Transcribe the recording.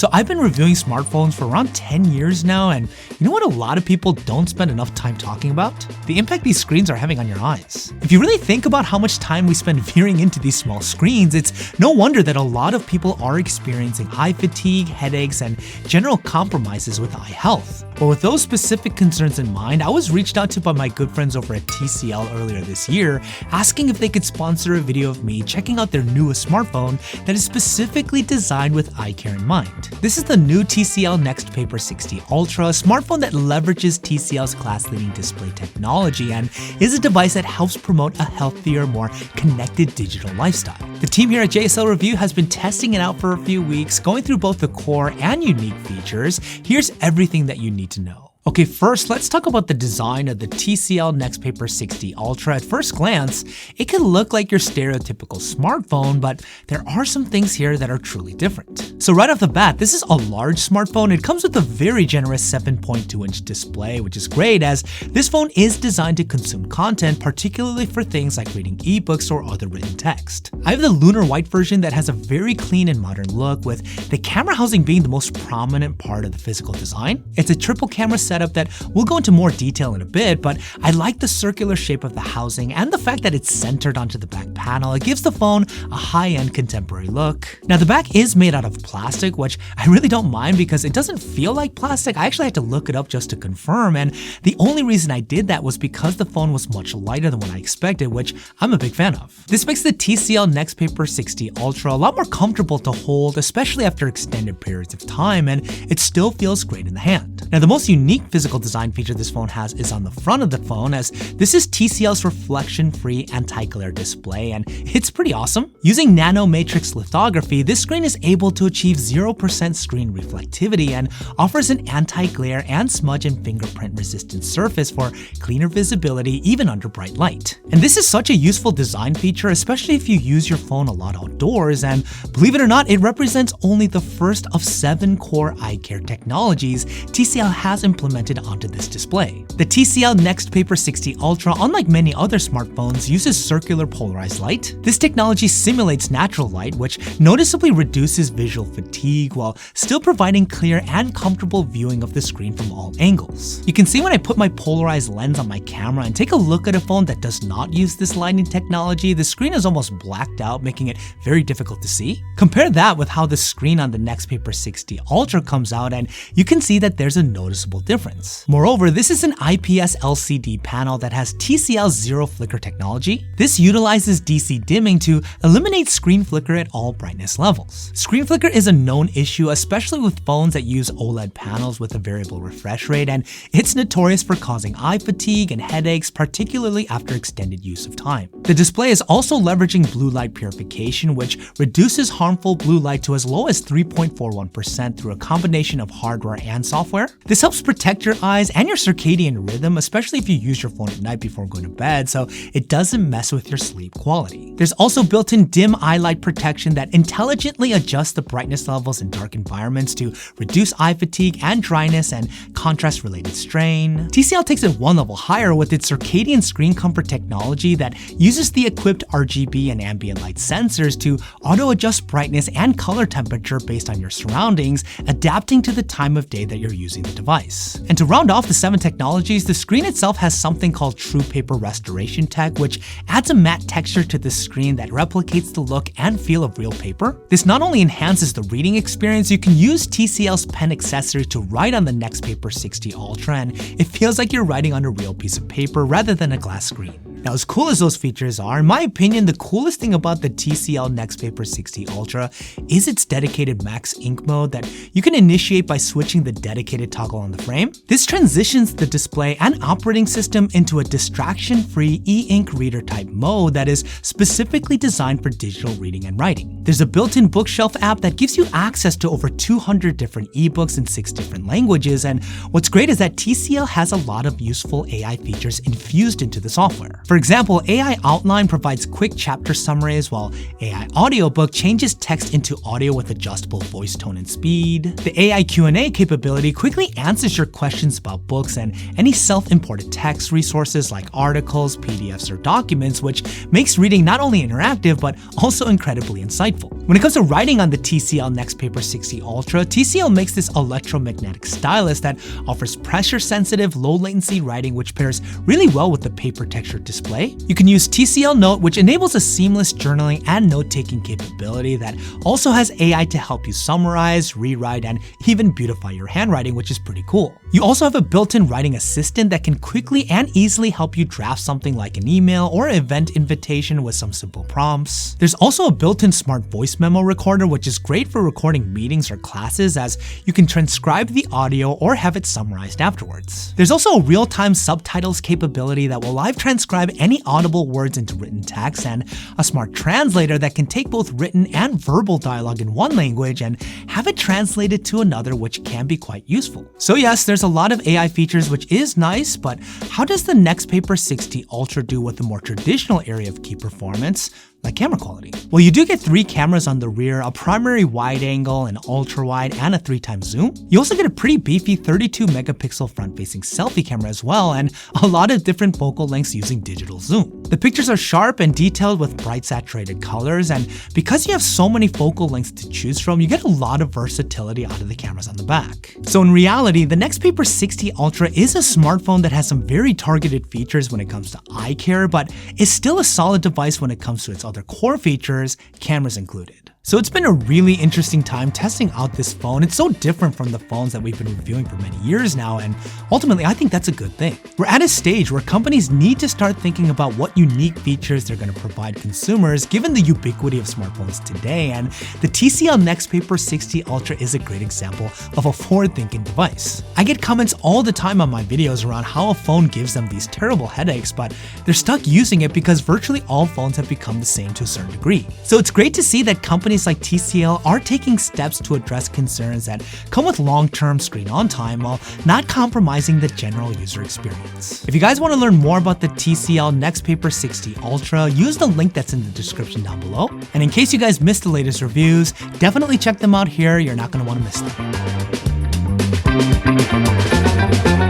So I've been reviewing smartphones for around 10 years now, and you know what a lot of people don't spend enough time talking about? The impact these screens are having on your eyes. If you really think about how much time we spend veering into these small screens, it's no wonder that a lot of people are experiencing eye fatigue, headaches, and general compromises with eye health. But with those specific concerns in mind, I was reached out to by my good friends over at TCL earlier this year, asking if they could sponsor a video of me checking out their newest smartphone that is specifically designed with eye care in mind. This is the new TCL NXTPAPER 60 Ultra, a smartphone that leverages TCL's class-leading display technology and is a device that helps promote a healthier, more connected digital lifestyle. The team here at JSL Review has been testing it out for a few weeks, going through both the core and unique features. Here's everything that you need to know. Okay, first, let's talk about the design of the TCL NXTPAPER 60 Ultra. At first glance, it can look like your stereotypical smartphone, but there are some things here that are truly different. So right off the bat, this is a large smartphone. It comes with a very generous 7.2-inch display, which is great as this phone is designed to consume content, particularly for things like reading ebooks or other written text. I have the lunar white version that has a very clean and modern look, with the camera housing being the most prominent part of the physical design. It's a triple camera setup that we'll go into more detail in a bit, but I like the circular shape of the housing and the fact that it's centered onto the back panel. It gives the phone a high-end contemporary look. Now the back is made out of plastic, which I really don't mind because it doesn't feel like plastic. I actually had to look it up just to confirm, and the only reason I did that was because the phone was much lighter than what I expected, which I'm a big fan of. This makes the TCL NXTPAPER 60 Ultra a lot more comfortable to hold, especially after extended periods of time, and it still feels great in the hand. Now the most unique physical design feature this phone has is on the front of the phone, as this is TCL's reflection-free anti-glare display, and it's pretty awesome. Using nano matrix lithography, this screen is able to achieve 0% screen reflectivity and offers an anti-glare and smudge and fingerprint resistant surface for cleaner visibility even under bright light. And this is such a useful design feature, especially if you use your phone a lot outdoors, and believe it or not, it represents only the first of 7 core eye care technologies TCL has implemented onto this display. The TCL NXTPAPER 60 Ultra, unlike many other smartphones, uses circular polarized light. This technology simulates natural light, which noticeably reduces visual fatigue while still providing clear and comfortable viewing of the screen from all angles. You can see when I put my polarized lens on my camera and take a look at a phone that does not use this lighting technology, the screen is almost blacked out, making it very difficult to see. Compare that with how the screen on the NXTPAPER 60 Ultra comes out, and you can see that there's a noticeable difference. Moreover, this is an IPS LCD panel that has TCL's zero flicker technology. This utilizes DC dimming to eliminate screen flicker at all brightness levels. Screen flicker is a known issue, especially with phones that use OLED panels with a variable refresh rate, and it's notorious for causing eye fatigue and headaches, particularly after extended use of time. The display is also leveraging blue light purification, which reduces harmful blue light to as low as 3.41% through a combination of hardware and software. This helps protect your eyes and your circadian rhythm, especially if you use your phone at night before going to bed, so it doesn't mess with your sleep quality. There's also built-in dim eye light protection that intelligently adjusts the brightness levels in dark environments to reduce eye fatigue and dryness and contrast-related strain. TCL takes it one level higher with its circadian screen comfort technology that uses the equipped RGB and ambient light sensors to auto-adjust brightness and color temperature based on your surroundings, adapting to the time of day that you're using the device. And to round off the 7 technologies, the screen itself has something called True Paper Restoration Tech, which adds a matte texture to the screen that replicates the look and feel of real paper. This not only enhances the reading experience, you can use TCL's pen accessory to write on the NXTPAPER 60 Ultra, and it feels like you're writing on a real piece of paper rather than a glass screen. Now, as cool as those features are, in my opinion, the coolest thing about the TCL NXTPAPER 60 Ultra is its dedicated Max Ink mode that you can initiate by switching the dedicated toggle on the frame. This transitions the display and operating system into a distraction-free e-ink reader type mode that is specifically designed for digital reading and writing. There's a built-in bookshelf app that gives you access to over 200 different ebooks in 6 different languages, and what's great is that TCL has a lot of useful AI features infused into the software. For example, AI Outline provides quick chapter summaries, while AI Audiobook changes text into audio with adjustable voice tone and speed. The AI Q&A capability quickly answers your questions about books and any self-imported text resources like articles, PDFs, or documents, which makes reading not only interactive, but also incredibly insightful. When it comes to writing on the TCL NXTPAPER 60 Ultra, TCL makes this electromagnetic stylus that offers pressure-sensitive, low-latency writing, which pairs really well with the paper texture display. You can use TCL Note, which enables a seamless journaling and note-taking capability that also has AI to help you summarize, rewrite, and even beautify your handwriting, which is pretty cool. You also have a built-in writing assistant that can quickly and easily help you draft something like an email or event invitation with some simple prompts. There's also a built-in smart voice memo recorder, which is great for recording meetings or classes, as you can transcribe the audio or have it summarized afterwards. There's also a real-time subtitles capability that will live transcribe any audible words into written text, and a smart translator that can take both written and verbal dialogue in one language and have it translated to another, which can be quite useful. So yes, there's a lot of AI features, which is nice, but how does the NXTPAPER 60 Ultra do with the more traditional area of key performance, like camera quality? Well, you do get 3 cameras on the rear, a primary wide angle, an ultra wide, and a 3x zoom. You also get a pretty beefy 32 megapixel front-facing selfie camera as well, and a lot of different focal lengths using digital zoom. The pictures are sharp and detailed with bright saturated colors, and because you have so many focal lengths to choose from, you get a lot of versatility out of the cameras on the back. So in reality, the NXTPAPER 60 Ultra is a smartphone that has some very targeted features when it comes to eye care, but is still a solid device when it comes to its other core features, cameras included. So it's been a really interesting time testing out this phone. It's so different from the phones that we've been reviewing for many years now, and ultimately I think that's a good thing. We're at a stage where companies need to start thinking about what unique features they're going to provide consumers given the ubiquity of smartphones today, and the TCL NXTPAPER 60 Ultra is a great example of a forward-thinking device. I get comments all the time on my videos around how a phone gives them these terrible headaches, but they're stuck using it because virtually all phones have become the same to a certain degree. So it's great to see that companies like TCL are taking steps to address concerns that come with long-term screen-on time while not compromising the general user experience. If you guys want to learn more about the TCL NXTPAPER 60 Ultra, use the link that's in the description down below. And in case you guys missed the latest reviews, definitely check them out here. You're not going to want to miss them.